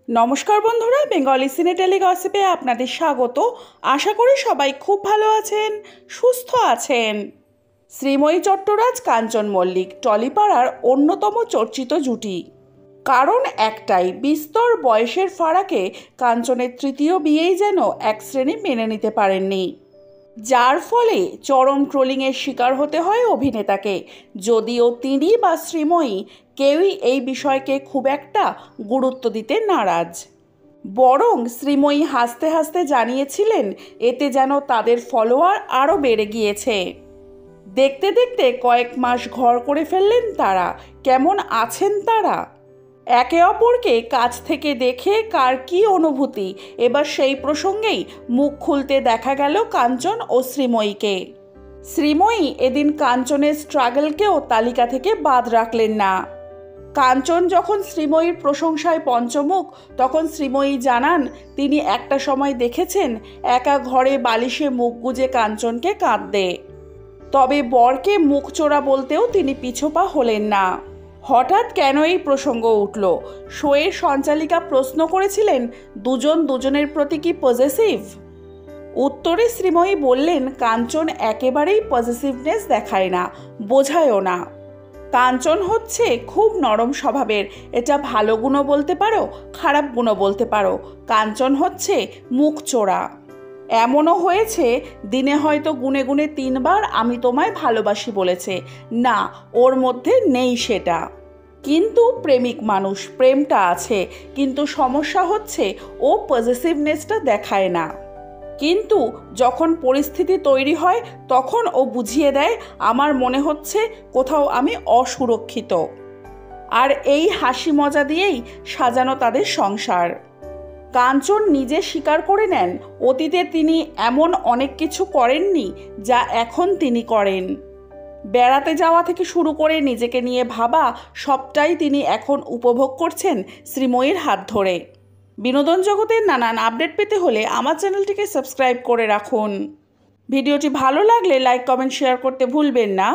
নমস্কার বন্ধুরা, বেঙ্গলি সিনে টেলি গসিপে আপনাদের স্বাগত। আশা করি সবাই খুব ভালো আছেন, সুস্থ আছেন। শ্রীময়ী চট্টরাজ কাঞ্চন মল্লিক টলিপাড়ার অন্যতম চর্চিত জুটি। কারণ একটাই, বিস্তর বয়সের ফারাকে কাঞ্চনের তৃতীয় বিয়েই যেন এক শ্রেণী মেনে নিতে পারেননি, যার ফলে চরম ট্রোলিংয়ের শিকার হতে হয় অভিনেতাকে। যদিও তিনি বা শ্রীময়ী কেউই এই বিষয়কে খুব একটা গুরুত্ব দিতে নারাজ। বরং শ্রীময়ী হাসতে হাসতে জানিয়েছিলেন এতে যেন তাদের ফলোয়ার আরও বেড়ে গিয়েছে। দেখতে দেখতে কয়েক মাস ঘর করে ফেললেন তারা। কেমন আছেন তারা? একে অপরকে কাছ থেকে দেখে কার কী অনুভূতি, এবার সেই প্রসঙ্গেই মুখ খুলতে দেখা গেল কাঞ্চন ও শ্রীময়ীকে। শ্রীময়ী এদিন কাঞ্চনের স্ট্রাগলকেও তালিকা থেকে বাদ রাখলেন না। কাঞ্চন যখন শ্রীময়ীর প্রশংসায় পঞ্চমুখ, তখন শ্রীময়ী জানান তিনি একটা সময় দেখেছেন একা ঘরে বালিশে মুখ গুজে কাঞ্চনকে কাঁদতে। তবে বরকে মুখ চোরা বলতেও তিনি পিছপা হলেন না। হঠাৎ কেন এই প্রসঙ্গ উঠল? শোয়ের সঞ্চালিকা প্রশ্ন করেছিলেন দুজন দুজনের প্রতি কি পজেসিভ। উত্তরে শ্রীময়ী বললেন কাঞ্চন একেবারেই পজেসিভনেস দেখায় না, বোঝায়ও না। কাঞ্চন হচ্ছে খুব নরম স্বভাবের, এটা ভালো গুণও বলতে পারো, খারাপ গুণও বলতে পারো। কাঞ্চন হচ্ছে মুখ চোরা। এমনও হয়েছে দিনে হয়তো গুনে গুনে 3 বার আমি তোমায় ভালোবাসি বলেছে। না, ওর মধ্যে নেই সেটা। কিন্তু প্রেমিক মানুষ, প্রেমটা আছে, কিন্তু সমস্যা হচ্ছে ও পজেসিভনেসটা দেখায় না। কিন্তু যখন পরিস্থিতি তৈরি হয় তখন ও বুঝিয়ে দেয় আমার মনে হচ্ছে কোথাও আমি অসুরক্ষিত। আর এই হাসি মজা দিয়েই সাজানো তাদের সংসার। কাঞ্চন নিজে স্বীকার করে নেন অতীতে তিনি এমন অনেক কিছু করেননি যা এখন তিনি করেন। বেড়াতে যাওয়া থেকে শুরু করে নিজেকে নিয়ে ভাবা সবটাই তিনি এখন উপভোগ করছেন শ্রীময়ীর হাত ধরে। বিনোদন জগতের নানান আপডেট পেতে হলে আমার চ্যানেলটিকে সাবস্ক্রাইব করে রাখুন। ভিডিওটি ভালো লাগলে লাইক, কমেন্ট, শেয়ার করতে ভুলবেন না।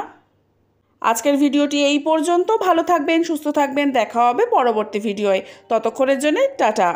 আজকের ভিডিওটি এই পর্যন্ত। ভালো থাকবেন, সুস্থ থাকবেন, দেখা হবে পরবর্তী ভিডিওয়। ততক্ষণের জন্য টাটা।